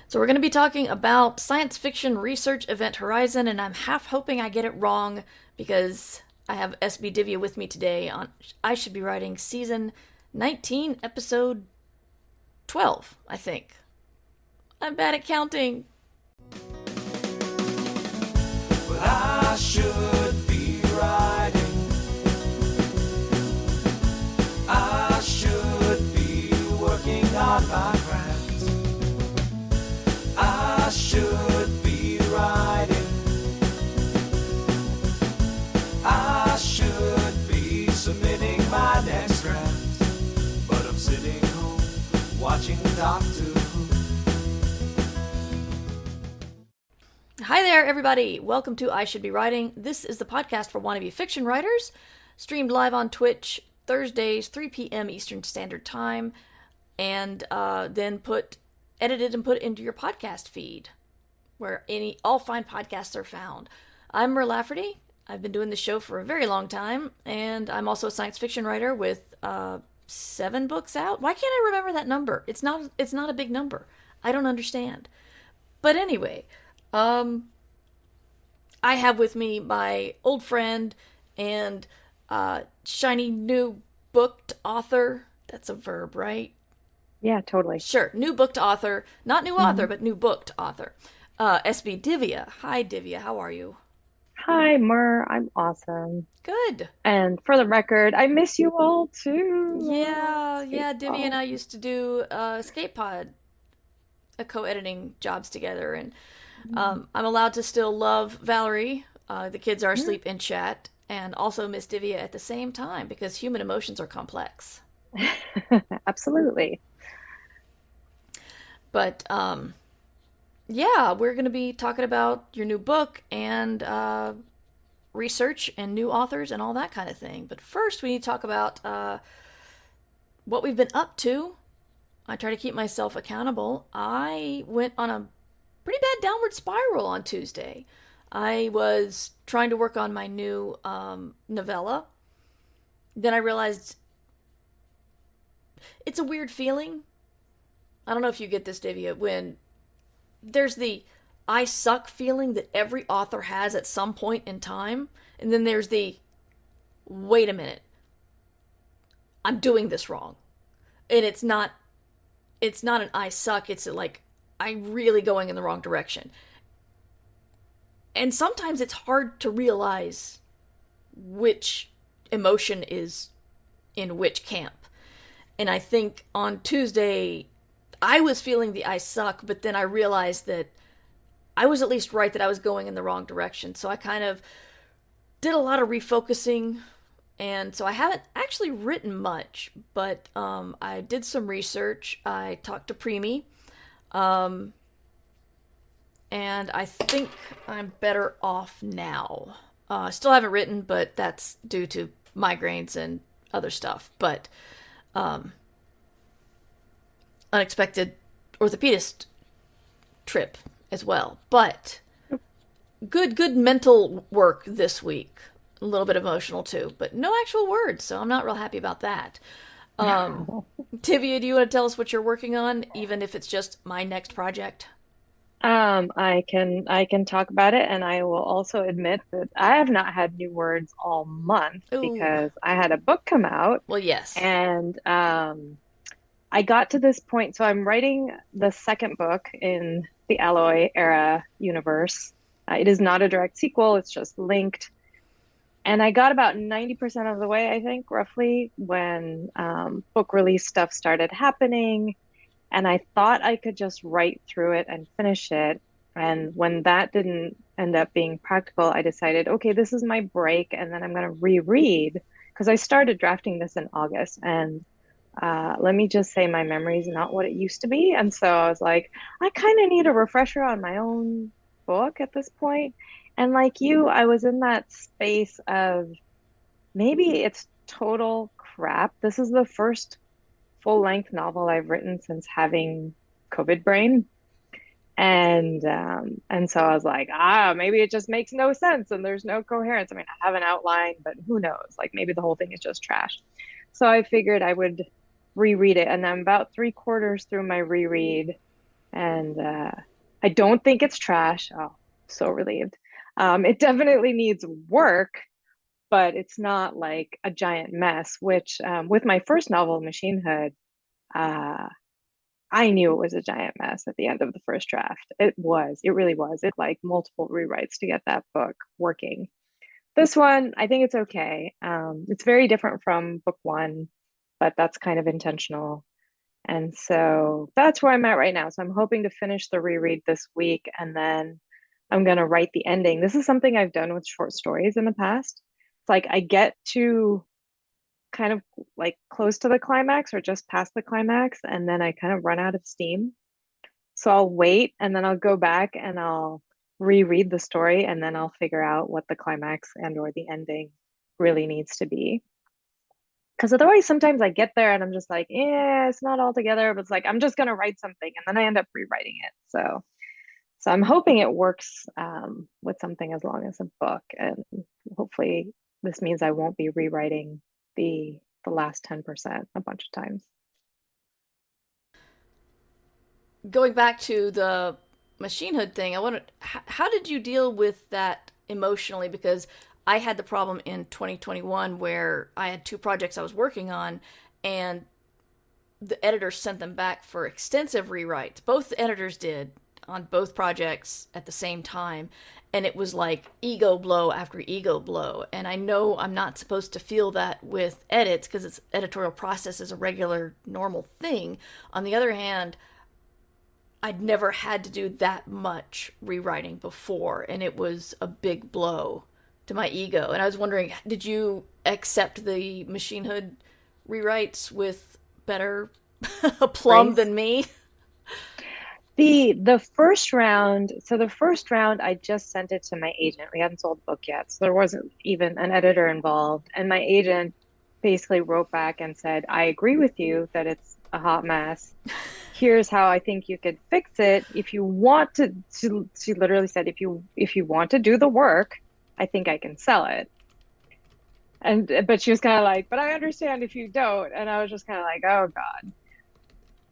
So we're going to be talking about science fiction research Event Horizon, and I'm half hoping I get it wrong because I have SB Divya with me today on I Should Be Writing Season 19, Episode 12, I think. I'm bad at counting. But I should be writing. I should be working on my craft. I should be writing. I should be submitting my next draft. But I'm sitting home watching Doctor Who. Hi there, everybody. Welcome to I Should Be Writing. This is the podcast for wannabe fiction writers, streamed live on Twitch Thursdays, 3 p.m. Eastern Standard Time, and then edited and put into your podcast feed, where all fine podcasts are found. I'm MERU Lafferty. I've been doing this show for a very long time, and I'm also a science fiction writer with 7 books out. Why can't I remember that number? It's not a big number. I don't understand. But anyway, I have with me my old friend and shiny new booked author. That's a verb, right? Yeah, totally. Sure. New booked author. Not new author, but new booked author. SB Divya. Hi, Divya. How are you? Hi, Mer. I'm awesome. Good. And for the record, I miss you all too. Yeah. Divya and I used to do Escape Pod co-editing jobs together, and I'm allowed to still love Valerie. The kids are asleep in chat, and also miss Divya at the same time because human emotions are complex. Absolutely. But yeah, we're going to be talking about your new book and research and new authors and all that kind of thing. But first, we need to talk about what we've been up to. I try to keep myself accountable. I went on a pretty bad downward spiral on Tuesday. I was trying to work on my new novella. Then I realized it's a weird feeling. I don't know if you get this, Divya, when there's the I suck feeling that every author has at some point in time, and then there's the wait a minute, I'm doing this wrong. And it's not an I suck, it's like I'm really going in the wrong direction. And sometimes it's hard to realize which emotion is in which camp. And I think on Tuesday, I was feeling the I suck, but then I realized that I was at least right that I was going in the wrong direction. So I kind of did a lot of refocusing. And so I haven't actually written much, but I did some research. I talked to Preemie. And I think I'm better off now. Still haven't written, but that's due to migraines and other stuff. But unexpected orthopedist trip as well. But good mental work this week. A little bit emotional too, but no actual words, so I'm not real happy about that. Divya, do you want to tell us what you're working on, even if it's just my next project? I can talk about it, and I will also admit that I have not had new words all month Ooh. because I had a book come out. Well, yes. And I got to this point, so I'm writing the second book in the Alloy era universe. It is not a direct sequel, it's just linked. And I got about 90% of the way, I think, roughly, when book release stuff started happening. And I thought I could just write through it and finish it. And when that didn't end up being practical, I decided, okay, this is my break. And then I'm going to reread, because I started drafting this in August. And let me just say my memory is not what it used to be. And so I was like, I kind of need a refresher on my own book at this point. And like you, I was in that space of maybe it's total crap. This is the first full-length novel I've written since having COVID brain. And so I was like, maybe it just makes no sense and there's no coherence. I mean, I have an outline, but who knows? Like maybe the whole thing is just trash. So I figured I would reread it. And I'm about 3/4 through my reread. And I don't think it's trash. Oh, so relieved. It definitely needs work, but it's not like a giant mess, which with my first novel, Machine Hood, uh, I knew it was a giant mess at the end of the first draft. It really was. It like multiple rewrites to get that book working. This one, I think it's okay. It's very different from book one, but that's kind of intentional. And so that's where I'm at right now. So I'm hoping to finish the reread this week and then I'm going to write the ending. This is something I've done with short stories in the past. It's like I get to kind of like close to the climax or just past the climax, and then I kind of run out of steam. So I'll wait and then I'll go back and I'll reread the story and then I'll figure out what the climax and or the ending really needs to be. Because otherwise, sometimes I get there and I'm just like, yeah, it's not all together, but it's like I'm just gonna write something, and then I end up rewriting it. So I'm hoping it works with something as long as a book, and hopefully this means I won't be rewriting the last 10% a bunch of times. Going back to the machine hood thing, I wanted, how did you deal with that emotionally? Because I had the problem in 2021 where I had two projects I was working on, and the editor sent them back for extensive rewrites. Both editors did on both projects at the same time, and it was like ego blow after ego blow. And I know I'm not supposed to feel that with edits because its editorial process is a regular normal thing. On the other hand, I'd never had to do that much rewriting before, and it was a big blow to my ego. And I was wondering, did you accept the machine hood rewrites with better aplomb Right? than me? The first round, so the first round, I just sent it to my agent. We hadn't sold the book yet, so there wasn't even an editor involved. And my agent basically wrote back and said, I agree with you that it's a hot mess. Here's how I think you could fix it. If you want to, she literally said, if you want to do the work, I think I can sell it. And but she was kind of like, but I understand if you don't. And I was just kind of like, oh God.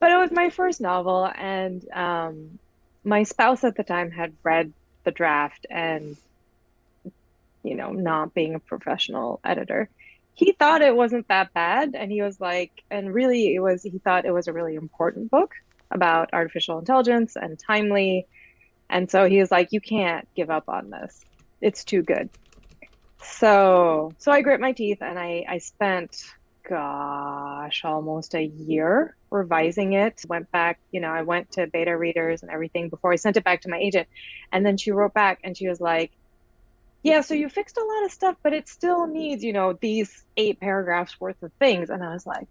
But it was my first novel, and my spouse at the time had read the draft, and not being a professional editor, he thought it wasn't that bad, and he was like, and really, he thought it was a really important book about artificial intelligence and timely, and so he was like, you can't give up on this. It's too good. So I grit my teeth, and I spent, gosh, almost a year revising it. Went back, I went to beta readers and everything before I sent it back to my agent. And then she wrote back and she was like, yeah, so you fixed a lot of stuff, but it still needs, these 8 paragraphs worth of things. And I was like,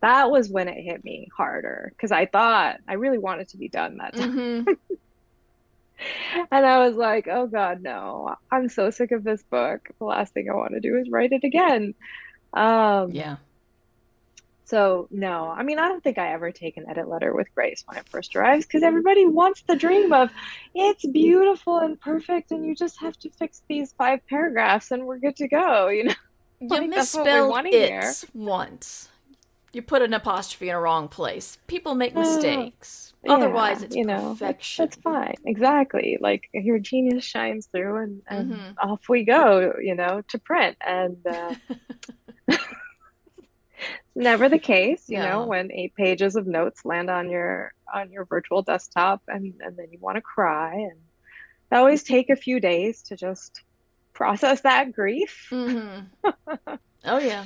that was when it hit me harder because I thought I really wanted to be done that time. Mm-hmm. And I was like, oh God, no, I'm so sick of this book. The last thing I want to do is write it again. Um, Yeah. so no, I mean, I don't think I ever take an edit letter with grace when it first arrives because everybody wants the dream of it's beautiful and perfect and you just have to fix these 5 paragraphs and we're good to go, You like that's what we misspelled want to hear. it once. You put an apostrophe in a wrong place. People make Uh, mistakes. yeah, Otherwise, it's that's perfection. fine. Exactly. Like your genius shines through and Mm-hmm. off we go, to print. And never the case, No. when 8 pages of notes land on your virtual desktop and then you want to cry. And that always take a few days to just process that grief, Mm-hmm. Oh, yeah.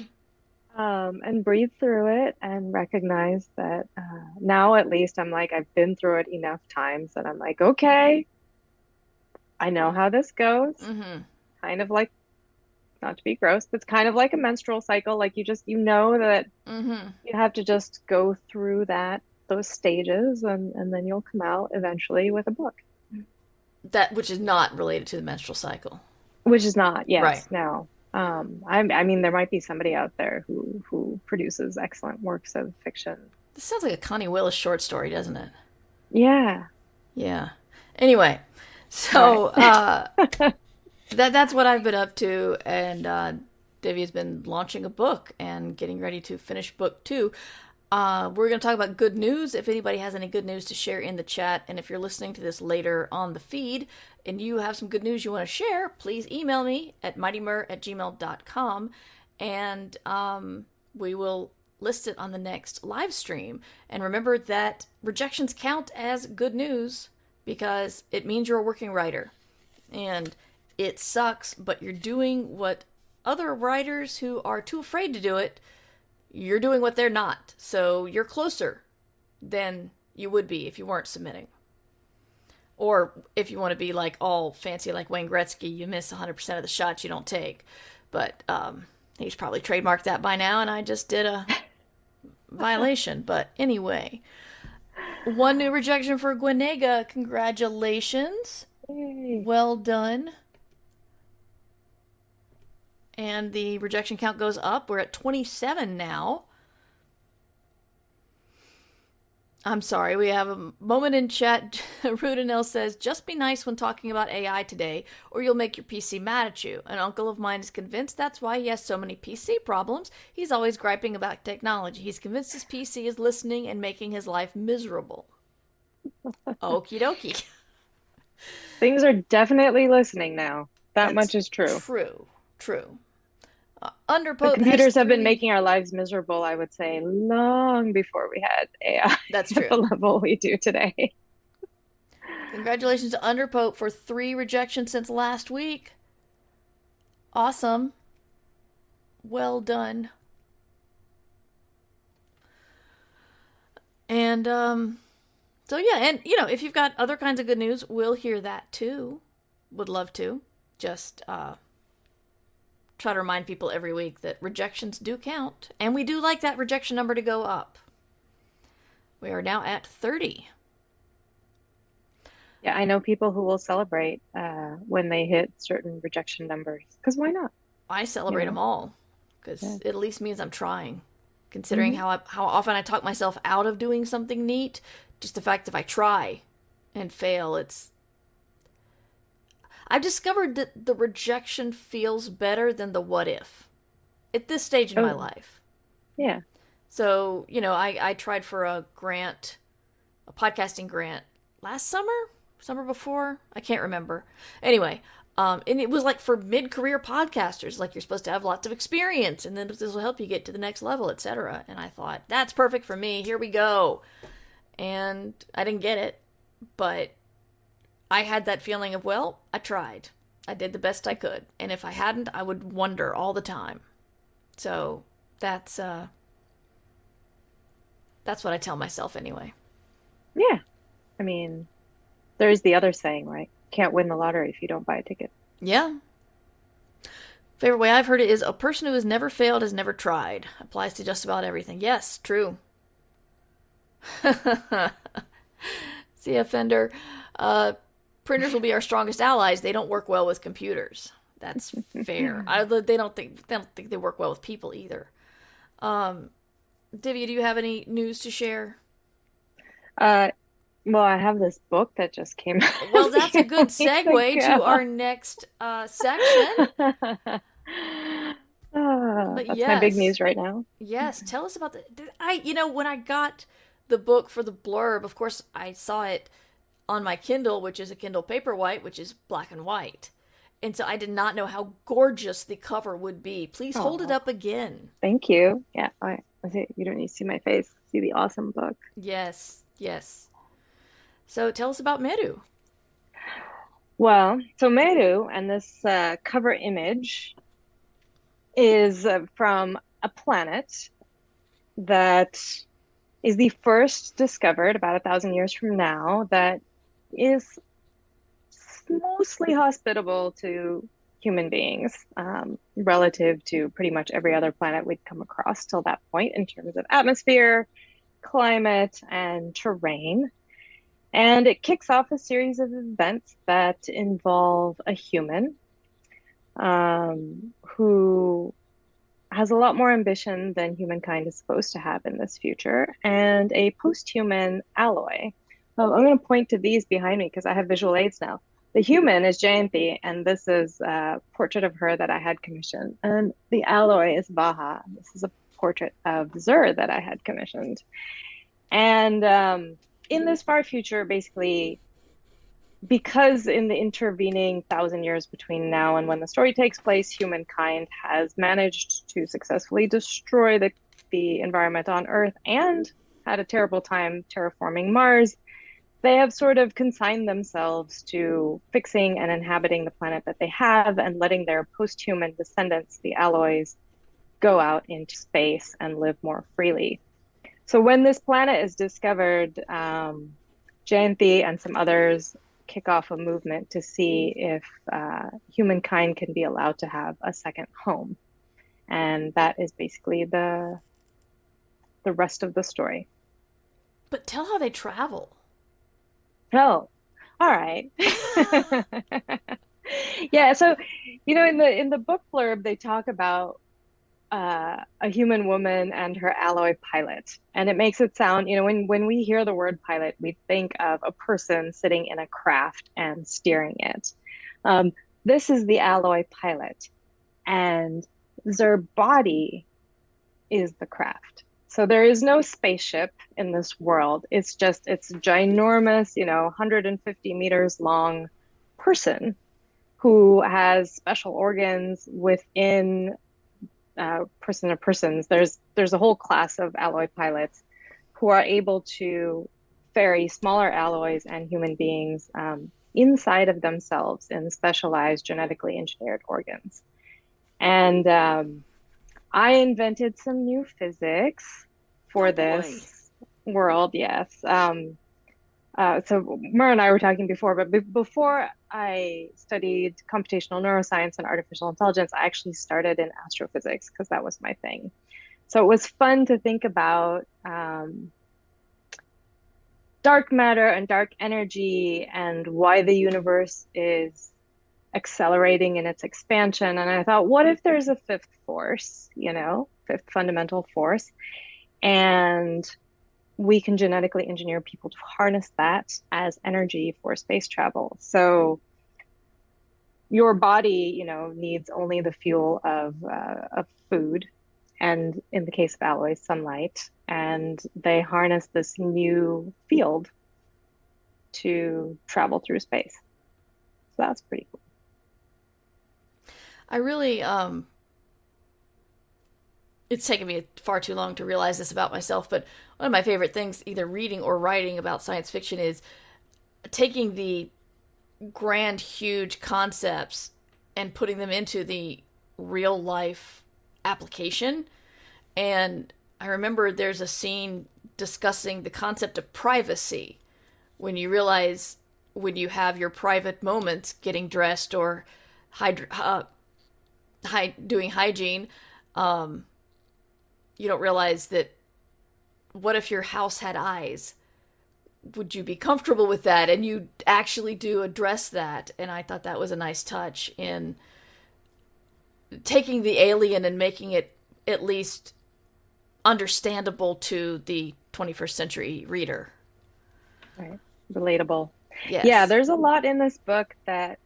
and breathe through it and recognize that now at least I'm like, I've been through it enough times that I'm like, okay, I know how this goes. Mm-hmm. Kind of like, not to be gross, but it's kind of like a menstrual cycle. Like you know that Mm-hmm. you have to just go through those stages and then you'll come out eventually with a book. That which is not related to the menstrual cycle. Which is not, Right. yes, no. I mean, there might be somebody out there who produces excellent works of fiction. This sounds like a Connie Willis short story, doesn't it? Yeah. Yeah. Anyway, All so right. that's what I've been up to, and Divya's been launching a book and getting ready to finish book 2. We're going to talk about good news. If anybody has any good news to share in the chat, and if you're listening to this later on the feed and you have some good news you want to share, please email me at mightymer@gmail.com, and we will list it on the next live stream. And remember that rejections count as good news because it means you're a working writer. And it sucks, but you're doing what other writers who are too afraid to do it, you're doing what they're not. So you're closer than you would be if you weren't submitting. Or if you want to be like all fancy like Wayne Gretzky, you miss 100% of the shots you don't take. But he's probably trademarked that by now, and I just did a violation. But anyway, one new rejection for Gwenega. Congratulations. Yay. Well done. And the rejection count goes up. We're at 27 now. I'm sorry, we have a moment in chat. Rudinell says, just be nice when talking about AI today, or you'll make your PC mad at you. An uncle of mine is convinced that's why he has so many PC problems. He's always griping about technology. He's convinced his PC is listening and making his life miserable. Okie dokie. Things are definitely listening now. That's much is true. True. The Underpote computers have been S3 making our lives miserable, I would say, long before we had AI That's at the true. level we do today. Congratulations to Underpote for 3 rejections since last week. Awesome. Well done. And, so yeah, and, if you've got other kinds of good news, we'll hear that too. Would love to. Just, try to remind people every week that rejections do count. And we do like that rejection number to go up. We are now at 30. Yeah, I know people who will celebrate when they hit certain rejection numbers. Because why not? I celebrate Yeah. them all. Because Yeah. it at least means I'm trying. Considering how often I talk myself out of doing something neat, just the fact if I try and fail, I've discovered that the rejection feels better than the what if at this stage in my life. Yeah. So, I tried for a podcasting grant last summer before, I can't remember. Anyway, and it was like for mid-career podcasters, like you're supposed to have lots of experience and then this will help you get to the next level, etc. And I thought, that's perfect for me. Here we go. And I didn't get it, but I had that feeling of, well, I tried. I did the best I could. And if I hadn't, I would wonder all the time. So that's what I tell myself anyway. Yeah. I mean, there's the other saying, right? Can't win the lottery if you don't buy a ticket. Yeah. Favorite way I've heard it is a person who has never failed has never tried. Applies to just about everything. Yes, true. See, offender. Printers will be our strongest allies. They don't work well with computers. That's fair. They don't think they work well with people either. Divya, do you have any news to share? Well, I have this book that just came out. Well, that's a good segue to our next section. That's my yes. big news right now. Yes, tell us about when I got the book for the blurb, of course, I saw it on my Kindle, which is a Kindle Paperwhite, which is black and white. And so I did not know how gorgeous the cover would be. Please hold it up again. Thank you. Yeah, you don't need to see my face. See the awesome book. Yes. So tell us about MERU. Well, so MERU and this cover image is from a planet that is the first discovered about 1,000 years from now that is mostly hospitable to human beings relative to pretty much every other planet we'd come across till that point in terms of atmosphere, climate, and terrain. And it kicks off a series of events that involve a human who has a lot more ambition than humankind is supposed to have in this future, and a post-human alloy. I'm going to point to these behind me because I have visual aids now. The human is Jayanthi, and this is a portrait of her that I had commissioned. And the alloy is Baha. This is a portrait of Zur that I had commissioned. And in this far future, basically, because in the intervening 1,000 years between now and when the story takes place, humankind has managed to successfully destroy the environment on Earth and had a terrible time terraforming Mars. They have sort of consigned themselves to fixing and inhabiting the planet that they have and letting their post-human descendants, the alloys, go out into space and live more freely. So when this planet is discovered, Jayanthi and some others kick off a movement to see if humankind can be allowed to have a second home. And that is basically the rest of the story. But tell how they travel. Oh, all right. Yeah, so in the book blurb they talk about a human woman and her alloy pilot, and it makes it sound, when we hear the word pilot, we think of a person sitting in a craft and steering it. This is the alloy pilot, and their body is the craft. So there is no spaceship in this world. It's ginormous, 150 meters long person who has special organs within person of persons. There's a whole class of alloy pilots who are able to ferry smaller alloys and human beings inside of themselves in specialized genetically engineered organs. And I invented some new physics for this world, yes. So MERU and I were talking before, but before I studied computational neuroscience and artificial intelligence, I actually started in astrophysics because that was my thing. So it was fun to think about dark matter and dark energy and why the universe is accelerating in its expansion. And I thought, what if there's a fifth force, fifth fundamental force, and we can genetically engineer people to harness that as energy for space travel. So your body, needs only the fuel of food, and in the case of alloys, sunlight, and they harness this new field to travel through space. So that's pretty cool. I really, it's taken me far too long to realize this about myself, but one of my favorite things, either reading or writing about science fiction, is taking the grand, huge concepts and putting them into the real life application. And I remember there's a scene discussing the concept of privacy when you realize when you have your private moments getting dressed or doing hygiene, you don't realize that what if your house had eyes? Would you be comfortable with that? And you actually do address that. And I thought that was a nice touch in taking the alien and making it at least understandable to the 21st century reader. Right. Relatable. Yes. Yeah, there's a lot in this book that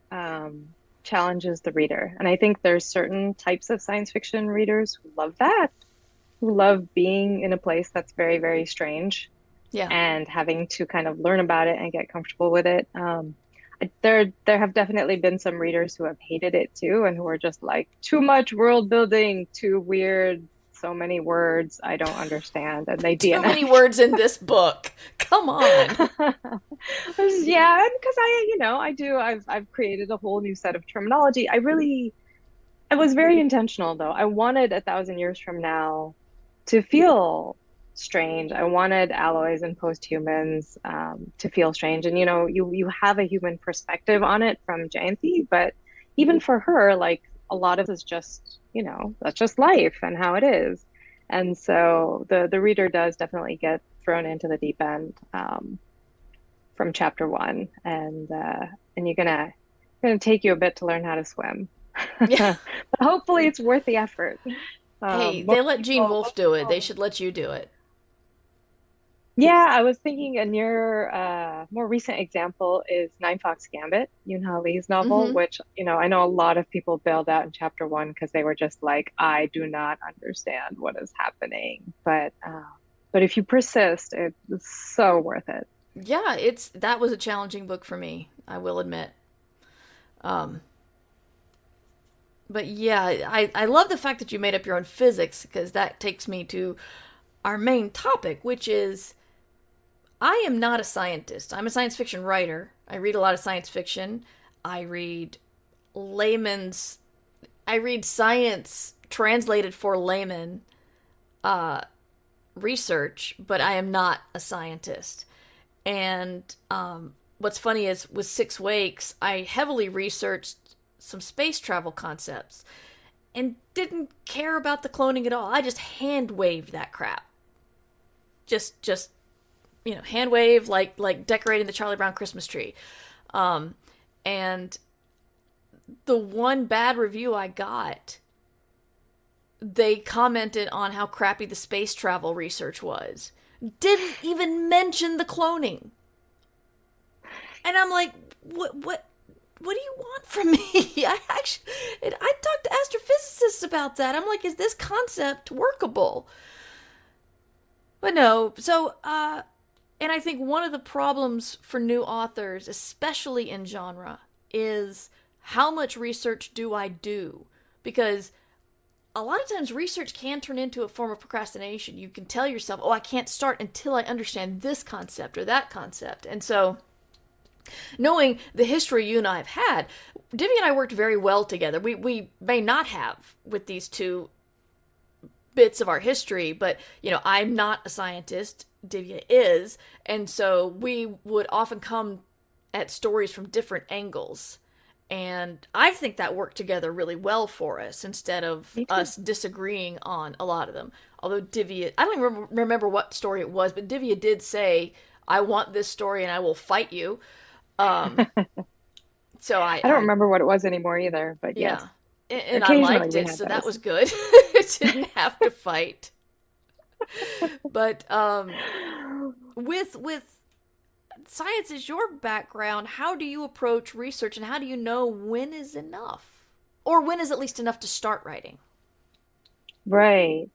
challenges the reader. And I think there's certain types of science fiction readers who love that, who love being in a place that's very, very strange. Yeah. And having to kind of learn about it and get comfortable with it. There have definitely been some readers who have hated it too, and who are just like, too much world building, too weird, so many words I don't understand, and they DNF. Too many words in this book. Come on. Yeah, and because I've created a whole new set of terminology. I was very intentional though. I wanted 1,000 years from now to feel strange. I wanted alloys and post-humans to feel strange. And you have a human perspective on it from Jayanthi, but even for her, like, a lot of it is just, that's just life and how it is. And so the reader does definitely get thrown into the deep end from chapter 1, and you're gonna take you a bit to learn how to swim. Yeah. But hopefully it's worth the effort. Hey, they let Gene Wolfe do it. They should let you do it. Yeah, I was thinking a near more recent example is Nine Fox Gambit, Yoon Ha Lee's novel, Hmm. which, I know a lot of people bailed out in chapter one because they were just like, I do not understand what is happening. But if you persist, it's so worth it. Yeah, that was a challenging book for me, I will admit. Um, but yeah, I love the fact that you made up your own physics because that takes me to our main topic, which is I am not a scientist. I'm a science fiction writer. I read a lot of science fiction. I read layman's I read science translated for layman uh, research, but I am not a scientist. And what's funny is with Six Wakes, I heavily researched some space travel concepts and didn't care about the cloning at all. I just hand waved that crap. Just hand wave like decorating the Charlie Brown Christmas tree. Um, and the one bad review I got, they commented on how crappy the space travel research was. Didn't even mention the cloning. And I'm like, what do you want from me? I talked to astrophysicists about that. I'm like, is this concept workable? But no. And I think one of the problems for new authors, especially in genre, is how much research do I do? Because a lot of times research can turn into a form of procrastination. You can tell yourself, oh, I can't start until I understand this concept or that concept. And so, knowing the history you and I have had, Divya and I worked very well together. We may not have with these two bits of our history, but I'm not a scientist. Divya is, and so we would often come at stories from different angles. And I think that worked together really well for us instead of Me too. us disagreeing on a lot of them. Although Divya, I don't even remember what story it was, but Divya did say, I want this story and I will fight you. Um, so I don't remember what it was anymore either, but yes, yeah. And I occasionally liked we it, had so that those. was good. It didn't have to fight. But with science is your background, how do you approach research and how do you know when is enough? Or when is at least enough to start writing? Right.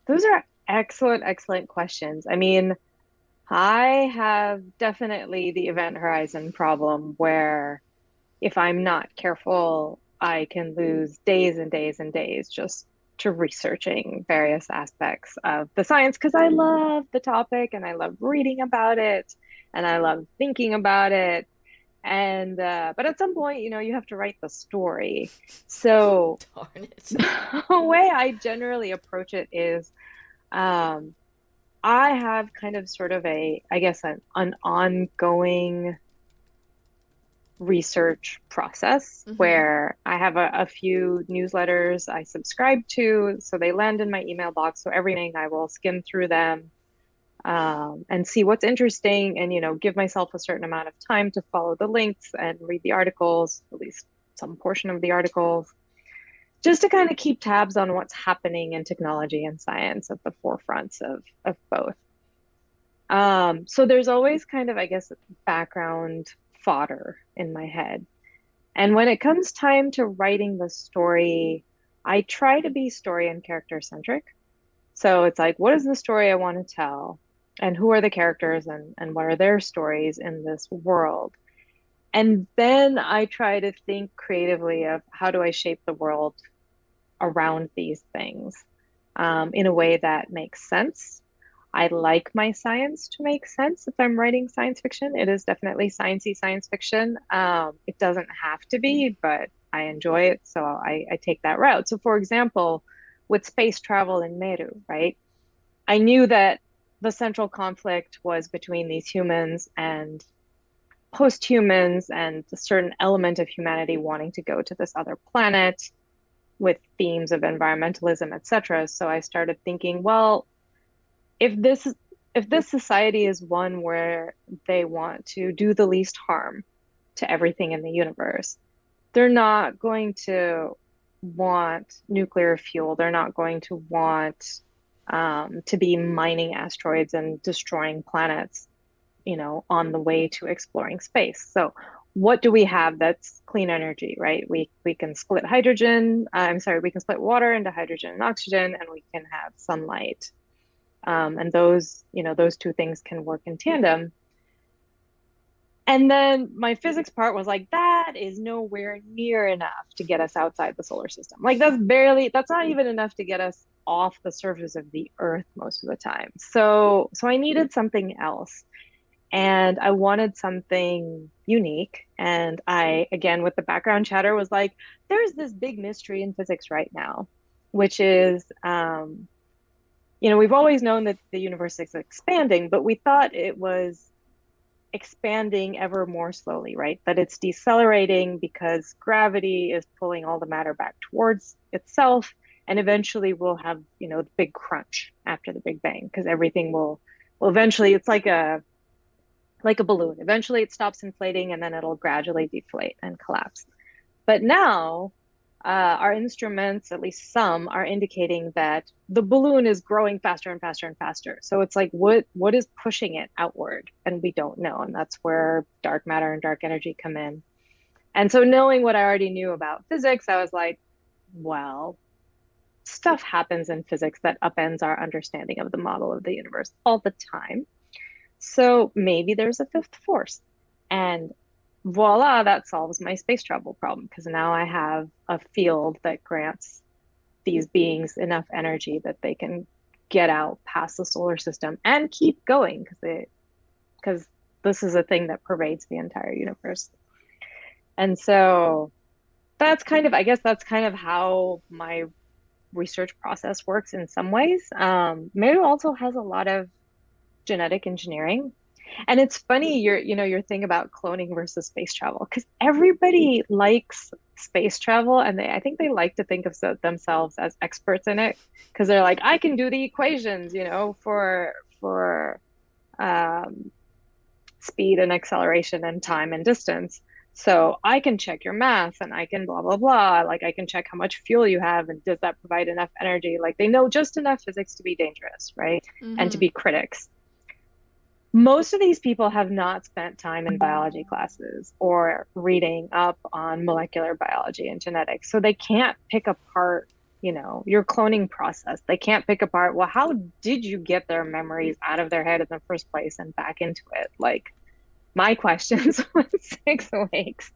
Those are excellent, excellent questions. I mean, I have definitely the event horizon problem where if I'm not careful, I can lose days and days and days just to researching various aspects of the science because I love the topic and I love reading about it and I love thinking about it. And but at some point, you have to write the story. So Darn it. the way I generally approach it is um, I have kind of sort of I guess, an ongoing research process Mm-hmm. where I have a few newsletters I subscribe to. So they land in my email box. So every morning I will skim through them and see what's interesting and, give myself a certain amount of time to follow the links and read the articles, at least some portion of the articles, just to kind of keep tabs on what's happening in technology and science at the forefronts of both. So there's always kind of, I guess, background fodder in my head. And when it comes time to writing the story, I try to be story and character centric. So it's like, what is the story I want to tell? And who are the characters and what are their stories in this world? And then I try to think creatively of how do I shape the world around these things in a way that makes sense. I like my science to make sense if I'm writing science fiction. It is definitely sciencey science fiction. It doesn't have to be, but I enjoy it, so I take that route. So, for example, with space travel in Meru, right? I knew that the central conflict was between these humans and post-humans and a certain element of humanity wanting to go to this other planet with themes of environmentalism, etc. So I started thinking, well, if this society is one where they want to do the least harm to everything in the universe, they're not going to want nuclear fuel. They're not going to want to be mining asteroids and destroying planets, on the way to exploring space. So what do we have that's clean energy, right? We can split we can split water into hydrogen and oxygen, and we can have sunlight. And those two things can work in tandem. And then my physics part was like, that is nowhere near enough to get us outside the solar system. Like that's not even enough to get us off the surface of the Earth most of the time. So I needed something else. And I wanted something unique. And I, again, with the background chatter, was like, there's this big mystery in physics right now, which is, we've always known that the universe is expanding, but we thought it was expanding ever more slowly, right? That it's decelerating because gravity is pulling all the matter back towards itself. And eventually we'll have, the big crunch after the Big Bang, because everything will eventually, it's like a balloon. Eventually it stops inflating and then it'll gradually deflate and collapse. But now our instruments, at least some, are indicating that the balloon is growing faster and faster and faster. So it's like, what is pushing it outward? And we don't know. And that's where dark matter and dark energy come in. And so knowing what I already knew about physics, I was like, well, stuff happens in physics that upends our understanding of the model of the universe all the time. So maybe there's a fifth force. And voila, that solves my space travel problem, because now I have a field that grants these beings enough energy that they can get out past the solar system and keep going, because this is a thing that pervades the entire universe. And so that's kind of how my research process works in some ways. MERU also has a lot of genetic engineering. And it's funny, your thing about cloning versus space travel, because everybody likes space travel, and I think they like to think of themselves as experts in it, because they're like, I can do the equations, for speed and acceleration and time and distance. So I can check your math, and I can blah, blah, blah. Like, I can check how much fuel you have, and does that provide enough energy? Like, they know just enough physics to be dangerous, right? Mm-hmm. And to be critics. Most of these people have not spent time in biology classes or reading up on molecular biology and genetics. So they can't pick apart, your cloning process. They can't pick apart, well, how did you get their memories out of their head in the first place and back into it? Like, my questions when 6 weeks.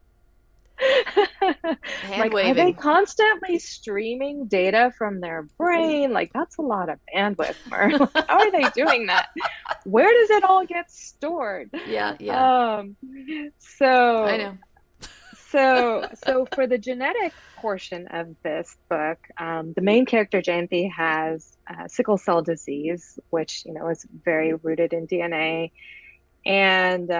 Like, are they constantly streaming data from their brain? Like, that's a lot of bandwidth, Mer. Like, how are they doing that? Where does it all get stored? Yeah. So I know. So for the genetic portion of this book, the main character Jayanthi has sickle cell disease, which is very rooted in DNA. And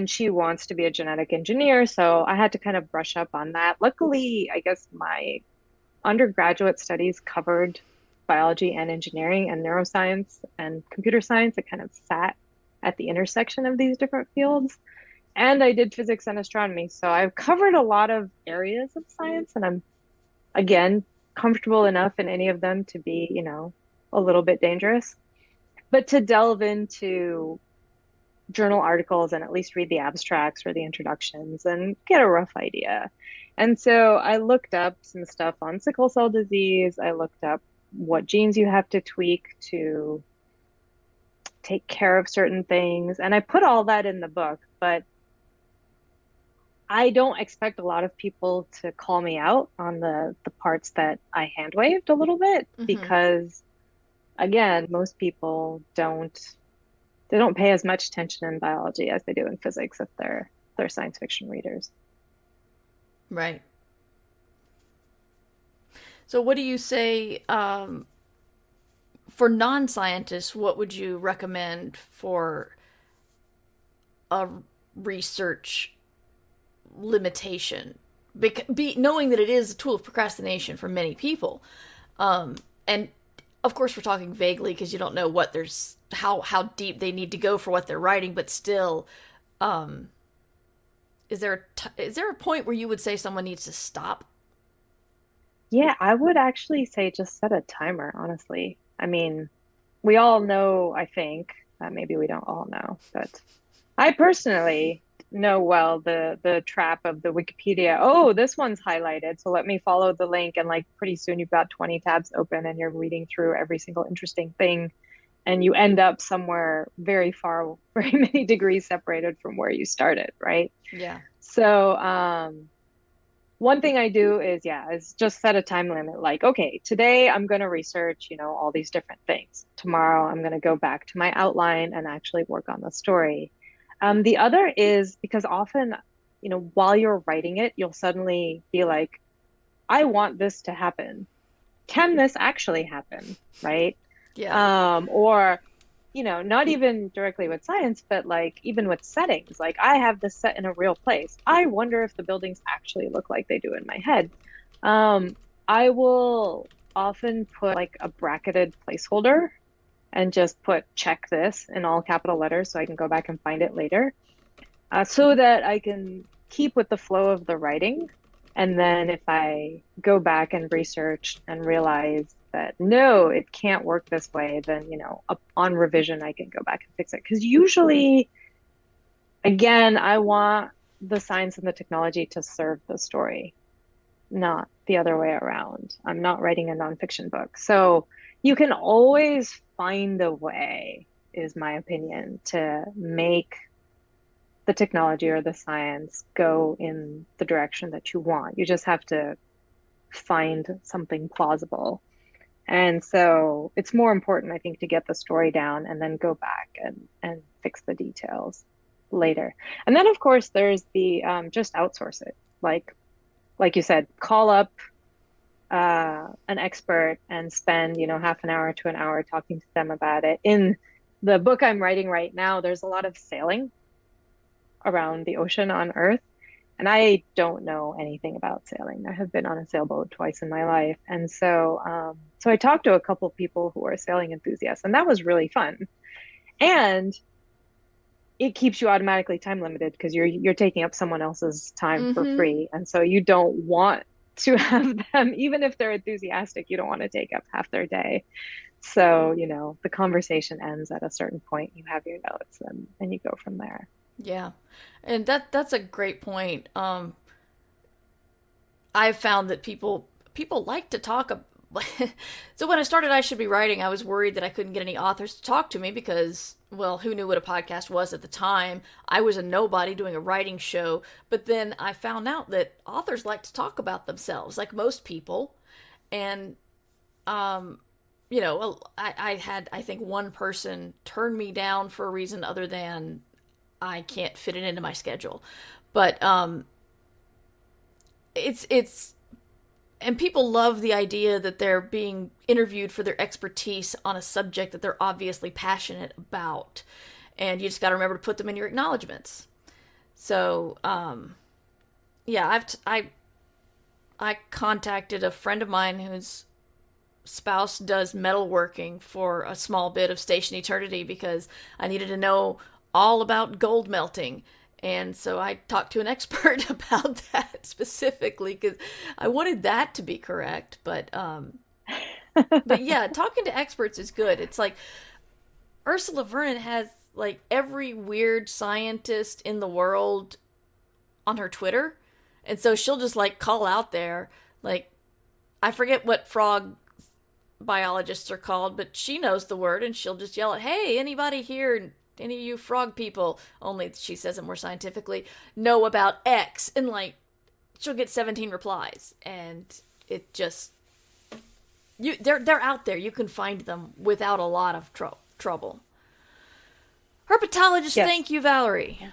she wants to be a genetic engineer, so I had to kind of brush up on that. Luckily, I guess my undergraduate studies covered biology and engineering and neuroscience and computer science. It kind of sat at the intersection of these different fields. And I did physics and astronomy, so I've covered a lot of areas of science, and I'm, again, comfortable enough in any of them to be, a little bit dangerous. But to delve into journal articles and at least read the abstracts or the introductions and get a rough idea. And so I looked up some stuff on sickle cell disease. I looked up what genes you have to tweak to take care of certain things. And I put all that in the book, but I don't expect a lot of people to call me out on the parts that I hand waved a little bit, because again, most people don't pay as much attention in biology as they do in physics if they're science fiction readers. Right. So what do you say, for non-scientists, what would you recommend for a research limitation? Knowing that it is a tool of procrastination for many people. And of course we're talking vaguely because you don't know what how deep they need to go for what they're writing, but still, is there a point where you would say someone needs to stop? Yeah, I would actually say just set a timer, honestly. I mean, we all know, I think, maybe we don't all know, but I personally know well the trap of the Wikipedia. Oh, this one's highlighted, so let me follow the link, and like pretty soon you've got 20 tabs open and you're reading through every single interesting thing, and you end up somewhere very far, very many degrees separated from where you started, right? Yeah. So, one thing I do is just set a time limit. Like, okay, today I'm going to research, all these different things. Tomorrow I'm going to go back to my outline and actually work on the story. The other is because often, while you're writing it, you'll suddenly be like, I want this to happen. Can this actually happen? Right? Yeah. Or not even directly with science, but like even with settings. Like I have this set in a real place. I wonder if the buildings actually look like they do in my head. I will often put like a bracketed placeholder and just put check this in all capital letters so I can go back and find it later. So that I can keep with the flow of the writing. And then if I go back and research and realize that no, it can't work this way, then, on revision, I can go back and fix it. Because usually, again, I want the science and the technology to serve the story, not the other way around. I'm not writing a nonfiction book. So you can always find a way, is my opinion, to make the technology or the science go in the direction that you want. You just have to find something plausible. And so it's more important, I think, to get the story down and then go back and fix the details later. And then, of course, there's the just outsource it. Like you said, call up an expert and spend, half an hour to an hour talking to them about it. In the book I'm writing right now, there's a lot of sailing around the ocean on Earth. And I don't know anything about sailing. I have been on a sailboat twice in my life. And so I talked to a couple of people who are sailing enthusiasts, and that was really fun. And it keeps you automatically time limited because you're taking up someone else's time for free. And so you don't want to have them, even if they're enthusiastic, you don't want to take up half their day. So, the conversation ends at a certain point. You have your notes and you go from there. Yeah. And that's a great point. I've found that people like to talk. So when I started I Should Be Writing, I was worried that I couldn't get any authors to talk to me because, well, who knew what a podcast was at the time? I was a nobody doing a writing show. But then I found out that authors like to talk about themselves, like most people. And, I had, I think, one person turn me down for a reason other than I can't fit it into my schedule. But it's and people love the idea that they're being interviewed for their expertise on a subject that they're obviously passionate about. And you just got to remember to put them in your acknowledgments. So, yeah, I contacted a friend of mine whose spouse does metalworking for a small bit of Station Eternity because I needed to know all about gold melting. And so I talked to an expert about that specifically because I wanted that to be correct. But yeah, talking to experts is good. It's like Ursula Vernon has like every weird scientist in the world on her Twitter. And so she'll just like call out there, like, I forget what frog biologists are called, but she knows the word and she'll just yell at, hey, anybody here, any of you frog people, only she says it more scientifically, know about X, and like she'll get 17 replies, and it just they're out there. You can find them without a lot of trouble. Herpetologist, yes. Thank you, Valerie.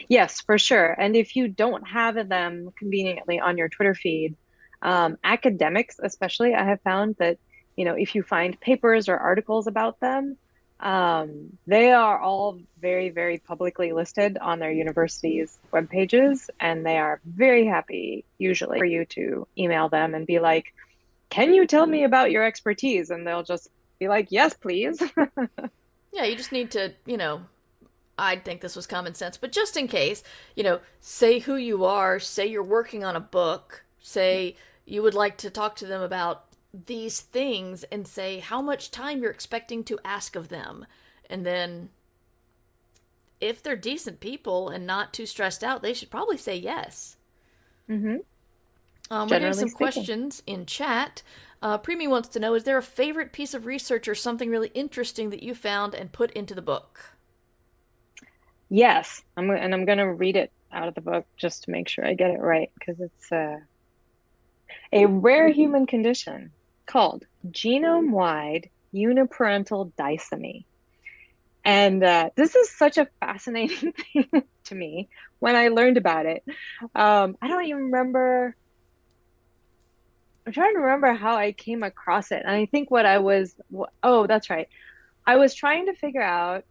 Yes, for sure. And if you don't have them conveniently on your Twitter feed, academics especially, I have found that if you find papers or articles about them, they are all very, very publicly listed on their university's web pages, and they are very happy usually for you to email them and be like, can you tell me about your expertise? And they'll just be like, yes, please. Yeah, you just need to, I'd think this was common sense, but just in case, say who you are, say you're working on a book, say you would like to talk to them about these things and say how much time you're expecting to ask of them. And then if they're decent people and not too stressed out, they should probably say yes. Mm-hmm. We're getting Generally some speaking. questions in chat. Preemie wants to know, is there a favorite piece of research or something really interesting that you found and put into the book? Yes, I'm going to read it out of the book just to make sure I get it right because it's a rare human condition called genome-wide uniparental disomy. And this is such a fascinating thing to me when I learned about it. I don't even remember. I'm trying to remember how I came across it. And I think oh, that's right. I was trying to figure out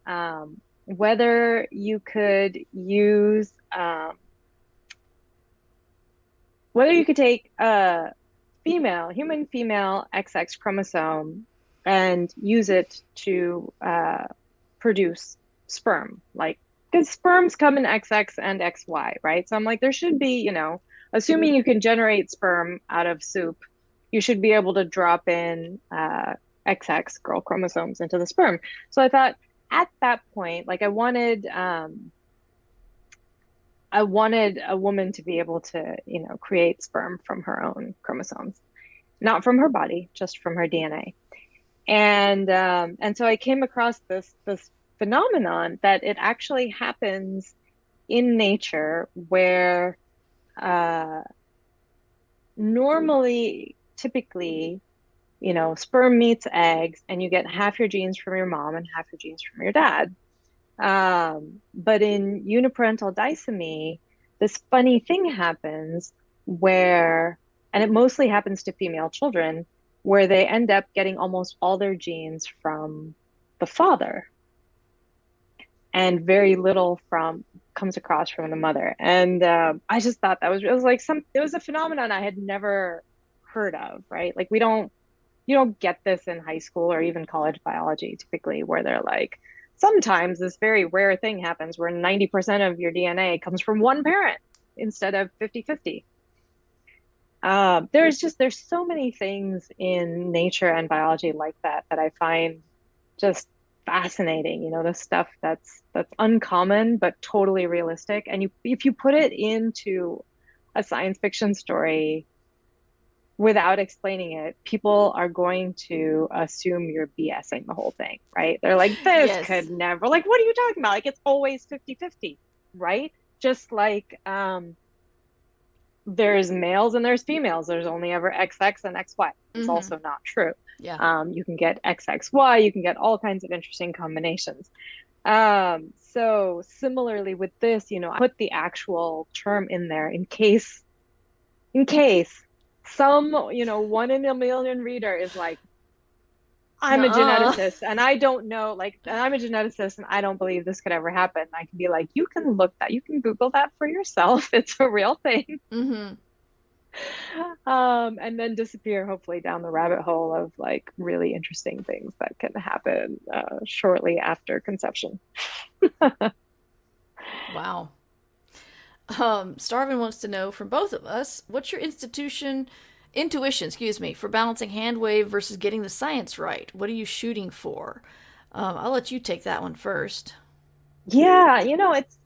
whether you could use, whether you could take a human female XX chromosome and use it to produce sperm. Like, because sperms come in XX and XY, right? So I'm like, there should be, assuming you can generate sperm out of soup, you should be able to drop in XX girl chromosomes into the sperm. So I thought at that point, like I wanted a woman to be able to, create sperm from her own chromosomes, not from her body, just from her DNA. And so I came across this phenomenon that it actually happens in nature where normally, typically, sperm meets eggs and you get half your genes from your mom and half your genes from your dad. But in uniparental disomy, this funny thing happens where, and it mostly happens to female children, where they end up getting almost all their genes from the father and very little comes across from the mother. And I just thought it was a phenomenon I had never heard of, right? Like you don't get this in high school or even college biology typically, where they're like, sometimes this very rare thing happens where 90% of your DNA comes from one parent instead of 50-50. There's so many things in nature and biology like that I find just fascinating. The stuff that's uncommon but totally realistic. And if you put it into a science fiction story without explaining it, people are going to assume you're BSing the whole thing, right? They're like, this Yes. could never, like, what are you talking about? Like, it's always 50-50, right? Just like there's males and there's females. There's only ever XX and XY. It's also not true. Yeah. You can get XXY, you can get all kinds of interesting combinations. So similarly with this, I put the actual term in there in case some, 1 in a million reader is like, I'm a geneticist and I don't know, and I'm a geneticist and I don't believe this could ever happen. I can be like, you can Google that for yourself. It's a real thing. And then disappear hopefully down the rabbit hole of like really interesting things that can happen shortly after conception. Wow. Starvin wants to know from both of us, what's your intuition, for balancing hand wave versus getting the science right? What are you shooting for? I'll let you take that one first. Yeah,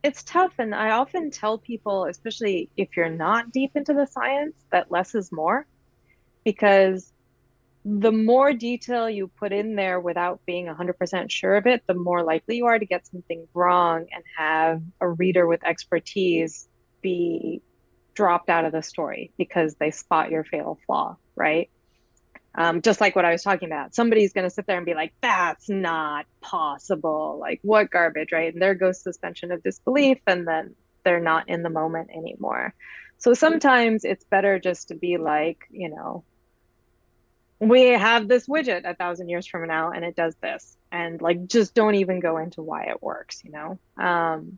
it's tough. And I often tell people, especially if you're not deep into the science, that less is more, because the more detail you put in there without being 100% sure of it, the more likely you are to get something wrong and have a reader with expertise be dropped out of the story because they spot your fatal flaw, right? Just like what I was talking about. Somebody's going to sit there and be like, that's not possible. Like, what garbage, right? And there goes suspension of disbelief, and then they're not in the moment anymore. So sometimes it's better just to be like, we have this widget 1,000 years from now and it does this. And like, just don't even go into why it works,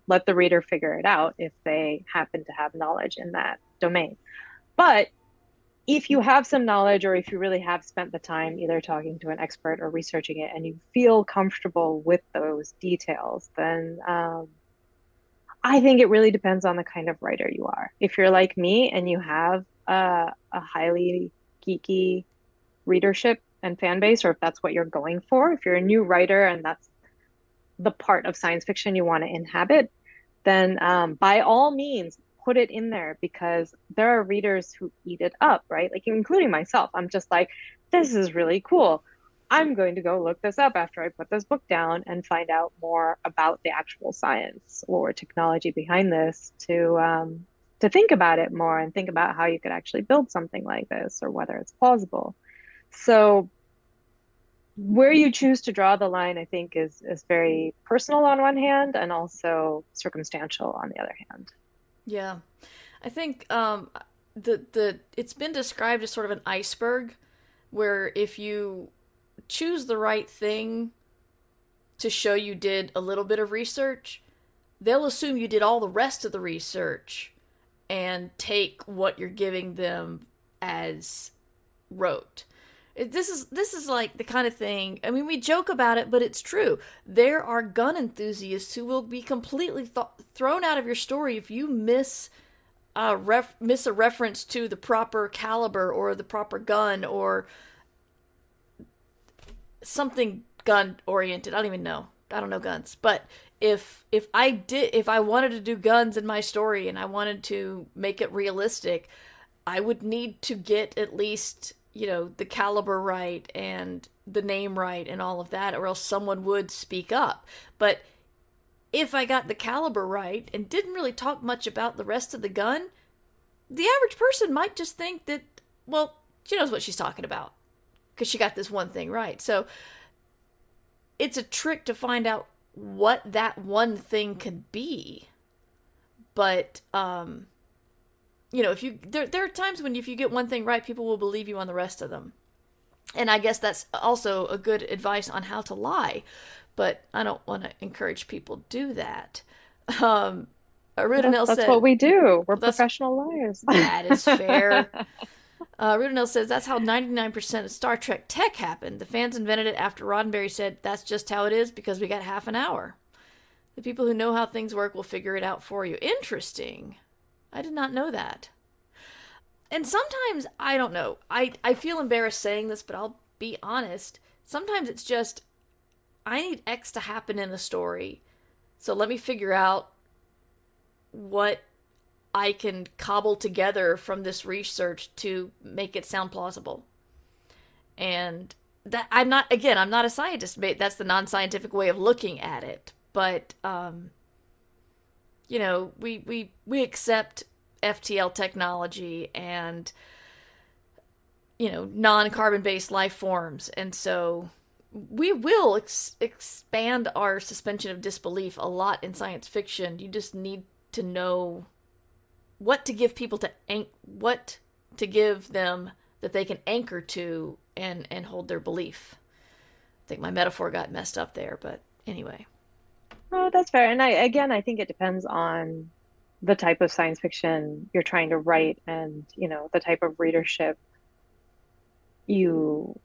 let the reader figure it out if they happen to have knowledge in that domain. But if you have some knowledge, or if you really have spent the time either talking to an expert or researching it and you feel comfortable with those details, then I think it really depends on the kind of writer you are. If you're like me and you have a highly geeky readership and fan base, or if that's what you're going for. If you're a new writer and that's the part of science fiction you want to inhabit, then by all means, put it in there, because there are readers who eat it up, right? Like, including myself. I'm just like, this is really cool. I'm going to go look this up after I put this book down and find out more about the actual science or technology behind this, to think about it more and think about how you could actually build something like this, or whether it's plausible. So where you choose to draw the line, I think, is very personal on one hand, and also circumstantial on the other hand. Yeah. I think the it's been described as sort of an iceberg, where if you choose the right thing to show you did a little bit of research, they'll assume you did all the rest of the research and take what you're giving them as rote. This is like the kind of thing, I mean, we joke about it, but it's true. There are gun enthusiasts who will be completely thrown out of your story if you miss a reference to the proper caliber or the proper gun or something gun oriented. I don't even know. I don't know guns. But if I wanted to do guns in my story and I wanted to make it realistic, I would need to get at least, the caliber right and the name right and all of that, or else someone would speak up. But if I got the caliber right and didn't really talk much about the rest of the gun, the average person might just think that, well, she knows what she's talking about because she got this one thing right. So it's a trick to find out what that one thing could be. But if you there are times when if you get one thing right, people will believe you on the rest of them. And I guess that's also a good advice on how to lie, but I don't want to encourage people to do that. That's what we do. We're professional liars. That is fair. Rudinell says that's how 99% of Star Trek tech happened. The fans invented it after Roddenberry said that's just how it is because we got half an hour. The people who know how things work will figure it out for you. Interesting. I did not know that. And sometimes, I don't know, I feel embarrassed saying this, but I'll be honest. Sometimes it's just, I need X to happen in a story, so let me figure out what I can cobble together from this research to make it sound plausible. And that I'm not a scientist. That's the non-scientific way of looking at it. But we accept FTL technology and non-carbon based life forms, and so we will expand our suspension of disbelief a lot in science fiction. You just need to know what to give people what to give them that they can anchor to and hold their belief. I think my metaphor got messed up there, but anyway. Oh, that's fair. And I think it depends on the type of science fiction you're trying to write and, the type of readership you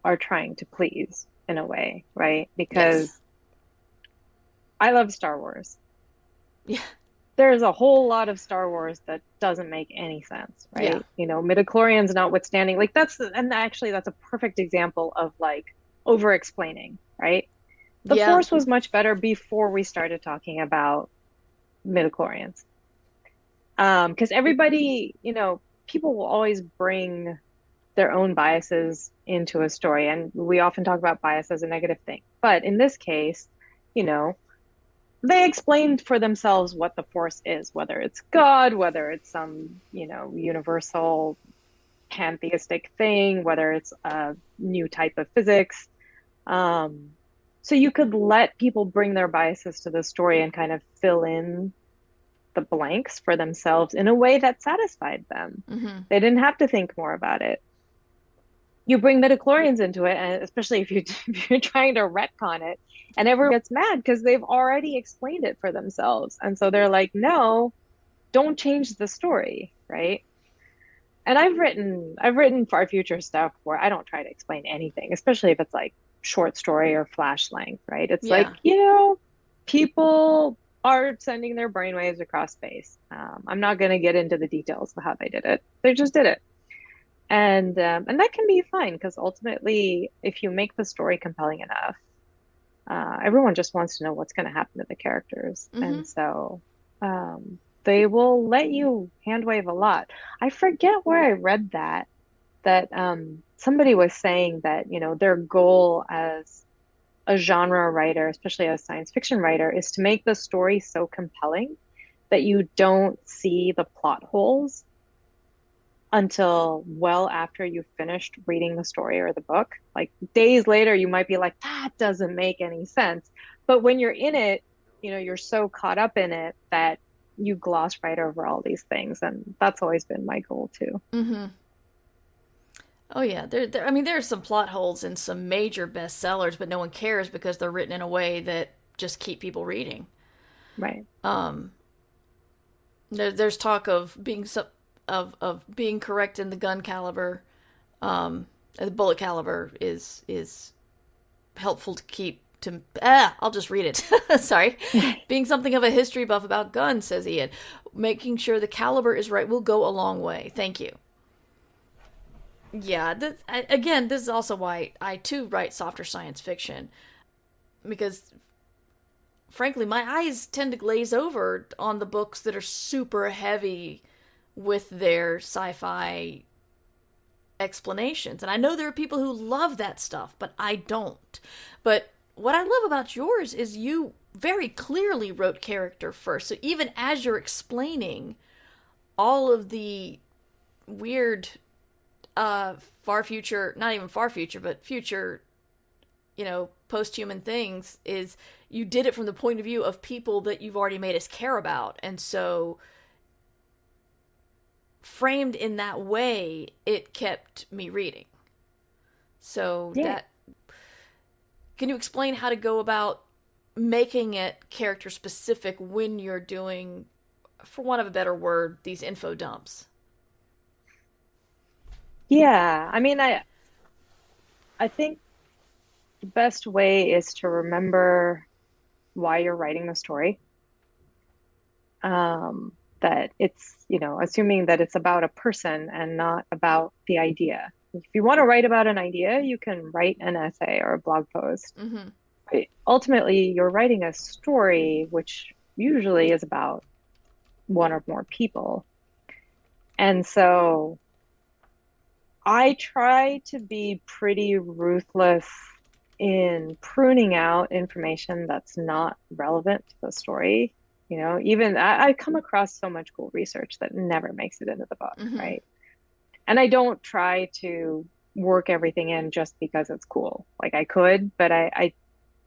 are trying to please in a way, right? Because yes. I love Star Wars. Yeah. There's a whole lot of Star Wars that doesn't make any sense, right? Yeah. Midichlorians notwithstanding, like that's a perfect example of like over-explaining, right? The Force was much better before we started talking about midichlorians. Because everybody, people will always bring their own biases into a story, and we often talk about bias as a negative thing. But in this case, they explained for themselves what the Force is, whether it's God, whether it's some, universal pantheistic thing, whether it's a new type of physics. So you could let people bring their biases to the story and kind of fill in the blanks for themselves in a way that satisfied them. Mm-hmm. They didn't have to think more about it. You bring midichlorians into it, and especially if you're trying to retcon it, and everyone gets mad because they've already explained it for themselves. And so they're like, no, don't change the story, right? And I've written far future stuff where I don't try to explain anything, especially if it's like short story or flash length, right? It's like, people are sending their brainwaves across space. I'm not going to get into the details of how they did it. They just did it. And that can be fine because ultimately, if you make the story compelling enough, everyone just wants to know what's going to happen to the characters. Mm-hmm. And so they will let you handwave a lot. I forget where I read that somebody was saying that, their goal as a genre writer, especially a science fiction writer, is to make the story so compelling that you don't see the plot holes until well after you've finished reading the story or the book. Like days later, you might be like, that doesn't make any sense. But when you're in it, you're so caught up in it that you gloss right over all these things. And that's always been my goal too. Mm-hmm. Oh yeah, I mean, there are some plot holes in some major bestsellers, but no one cares because they're written in a way that just keep people reading. Right. Um, there's talk of of being correct in the gun caliber. The bullet caliber is helpful to keep to. I'll just read it. Sorry, being something of a history buff about guns, says Ian. Making sure the caliber is right will go a long way. Thank you. Yeah, again, this is also why I too write softer science fiction, because frankly, my eyes tend to glaze over on the books that are super heavy with their sci-fi explanations. And I know there are people who love that stuff, but I don't. But what I love about yours is you very clearly wrote character first. So even as you're explaining all of the weird far future, not even far future, but future, post-human things, is you did it from the point of view of people that you've already made us care about. And so framed in that way, it kept me reading. So Yeah. can you explain how to go about making it character specific when you're doing, for want of a better word, these info dumps? Yeah. I mean, I think the best way is to remember why you're writing the story. That it's, assuming that it's about a person and not about the idea. If you want to write about an idea, you can write an essay or a blog post. Mm-hmm. But ultimately, you're writing a story, which usually is about one or more people. And so I try to be pretty ruthless in pruning out information that's not relevant to the story. Even I come across so much cool research that never makes it into the book, Mm-hmm. right? And I don't try to work everything in just because it's cool. Like I could, but I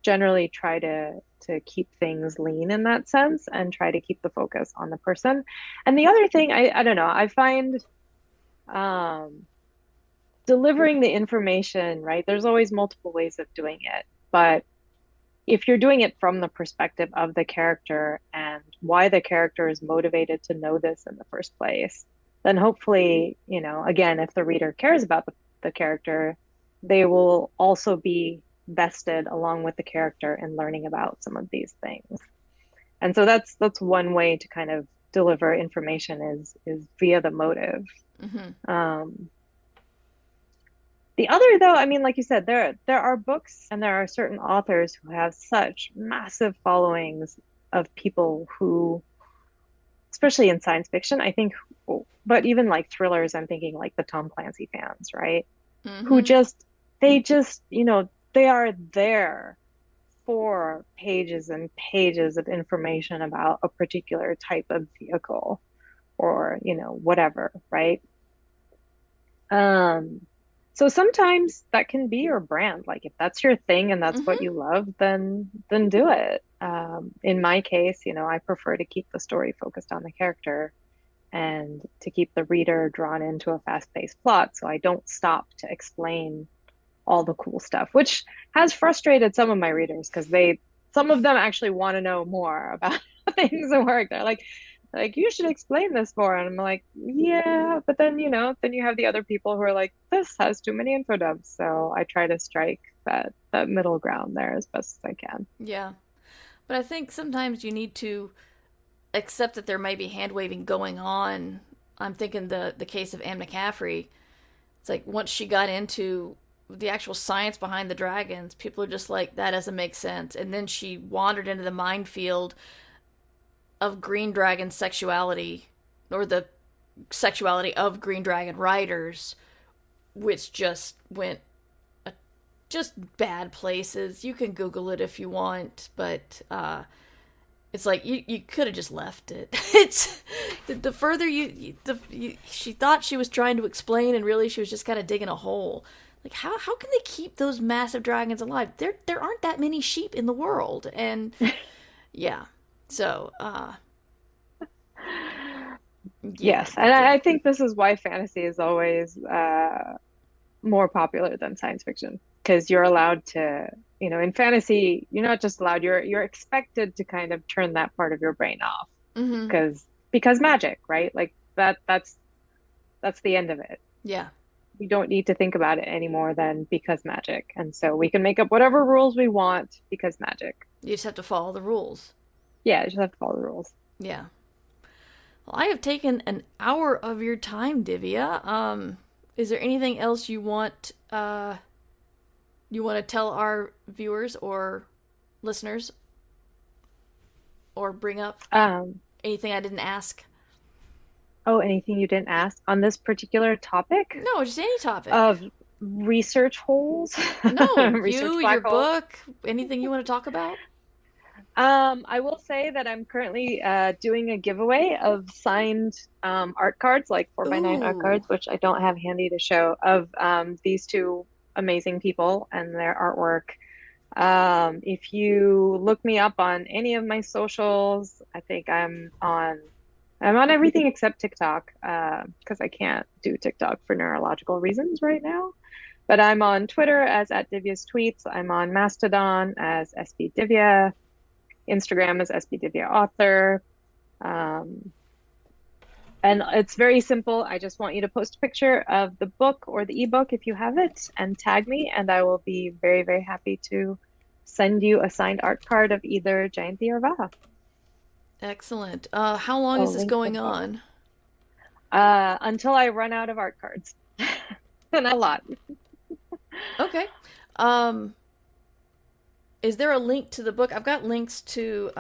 generally try to keep things lean in that sense and try to keep the focus on the person. And the other thing, I don't know, I find um, delivering the information, right? There's always multiple ways of doing it, but if you're doing it from the perspective of the character and why the character is motivated to know this in the first place, then hopefully, again, if the reader cares about the character, they will also be vested along with the character in learning about some of these things. And so that's one way to kind of deliver information is via the motive. Mm-hmm. The other, though, I mean, like you said, there are books and there are certain authors who have such massive followings of people who, especially in science fiction, I think, but even like thrillers, I'm thinking like the Tom Clancy fans, right? Who Mm-hmm. just, they are there for pages and pages of information about a particular type of vehicle or, whatever, right? Um, so sometimes that can be your brand. Like if that's your thing and that's what Mm-hmm. you love, then do it. In my case, I prefer to keep the story focused on the character and to keep the reader drawn into a fast-paced plot, so I don't stop to explain all the cool stuff, which has frustrated some of my readers because some of them actually want to know more about how things work. They're like you should explain this more, and I'm like, yeah, but then then you have the other people who are like, this has too many info dumps. So I try to strike that middle ground there as best as I can. Yeah. But I think sometimes you need to accept that there may be hand waving going on. I'm thinking the case of Anne McCaffrey. It's like once she got into the actual science behind the dragons, people are just like, that doesn't make sense. And then she wandered into the minefield of green dragon sexuality, or the sexuality of green dragon riders, which just went just bad places. You can Google it if you want, but it's like you could have just left it. It's the further she thought she was trying to explain, and really she was just kind of digging a hole. Like how can they keep those massive dragons alive? There aren't that many sheep in the world, and yeah. So yes, and I think this is why fantasy is always more popular than science fiction, because you're allowed to, in fantasy, you're not just allowed, you're expected to kind of turn that part of your brain off, because magic, right? Like that's the end of it. Yeah. We don't need to think about it any more than because magic. And so we can make up whatever rules we want because magic. You just have to follow the rules. Yeah, you just have to follow the rules. Yeah. Well, I have taken an hour of your time, Divya. Is there anything else you want to tell our viewers or listeners, or bring up? Anything I didn't ask? Oh, anything you didn't ask on this particular topic? No, just any topic. Of research holes? No, research your book, anything you want to talk about? I will say that I'm currently doing a giveaway of signed art cards, like 4x9 art cards, which I don't have handy to show, of these two amazing people and their artwork. If you look me up on any of my socials, I think I'm on everything except TikTok, because I can't do TikTok for neurological reasons right now. But I'm on Twitter as @Divya's Tweets. I'm on Mastodon as SBDivya. Instagram is SBDivya Author. And it's very simple. I just want you to post a picture of the book or the ebook if you have it, and tag me, and I will be very, very happy to send you a signed art card of either Jayanti or Vaha. Excellent. How long is this going on? Until I run out of art cards. And a lot. Okay. Is there a link to the book? I've got links to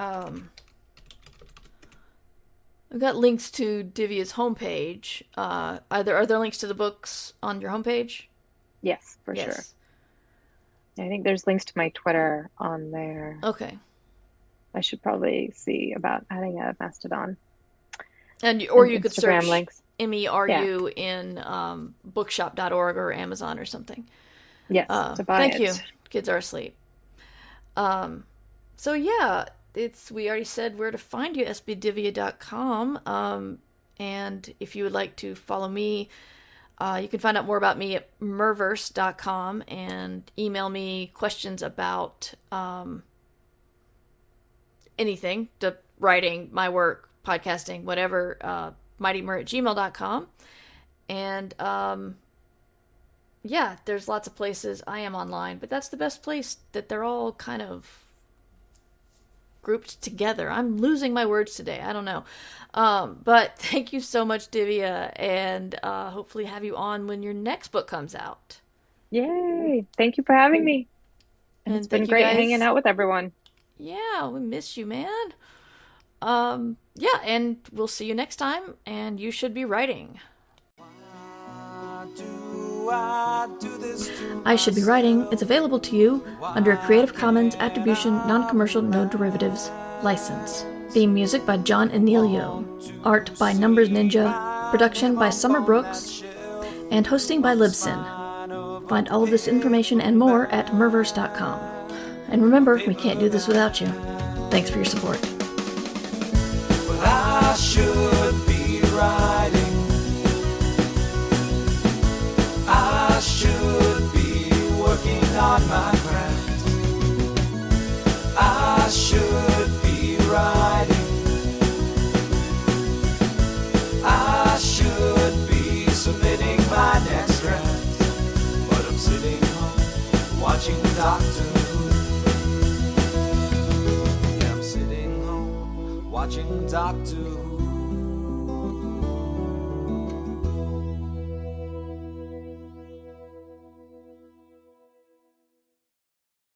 Divya's homepage. Are there links to the books on your homepage? Yes, for sure. I think there's links to my Twitter on there. Okay. I should probably see about adding a Mastodon. Or you could Instagram search links. MERU in bookshop.org or Amazon or something. Yes, to buy it. Thank you. Kids are asleep. So yeah, we already said where to find you, sbdivya.com. And if you would like to follow me, you can find out more about me at merverse.com and email me questions about anything, the writing, my work, podcasting, whatever, mightymer@gmail.com. And yeah, there's lots of places I am online, but that's the best place, that they're all kind of grouped together. I'm losing my words today. I don't know. But thank you so much, Divya, and hopefully have you on when your next book comes out. Yay! Thank you for having me. And it's been great hanging out with everyone. Yeah, we miss you, man. Yeah, and we'll see you next time, and you should be writing. I Should Be Writing is available to you under a Creative Commons Attribution Non-Commercial No Derivatives license. Theme music by John Anelio. Art by Numbers Ninja. Production by Summer Brooks. And hosting by Libsyn. Find all of this information and more at merverse.com. And remember, we can't do this without you. Thanks for your support. Well, I should be writing. I should be working on my craft. I should be writing. I should be submitting my next draft. But I'm sitting home watching Doctor Who. Yeah, I'm sitting home watching Doctor Who.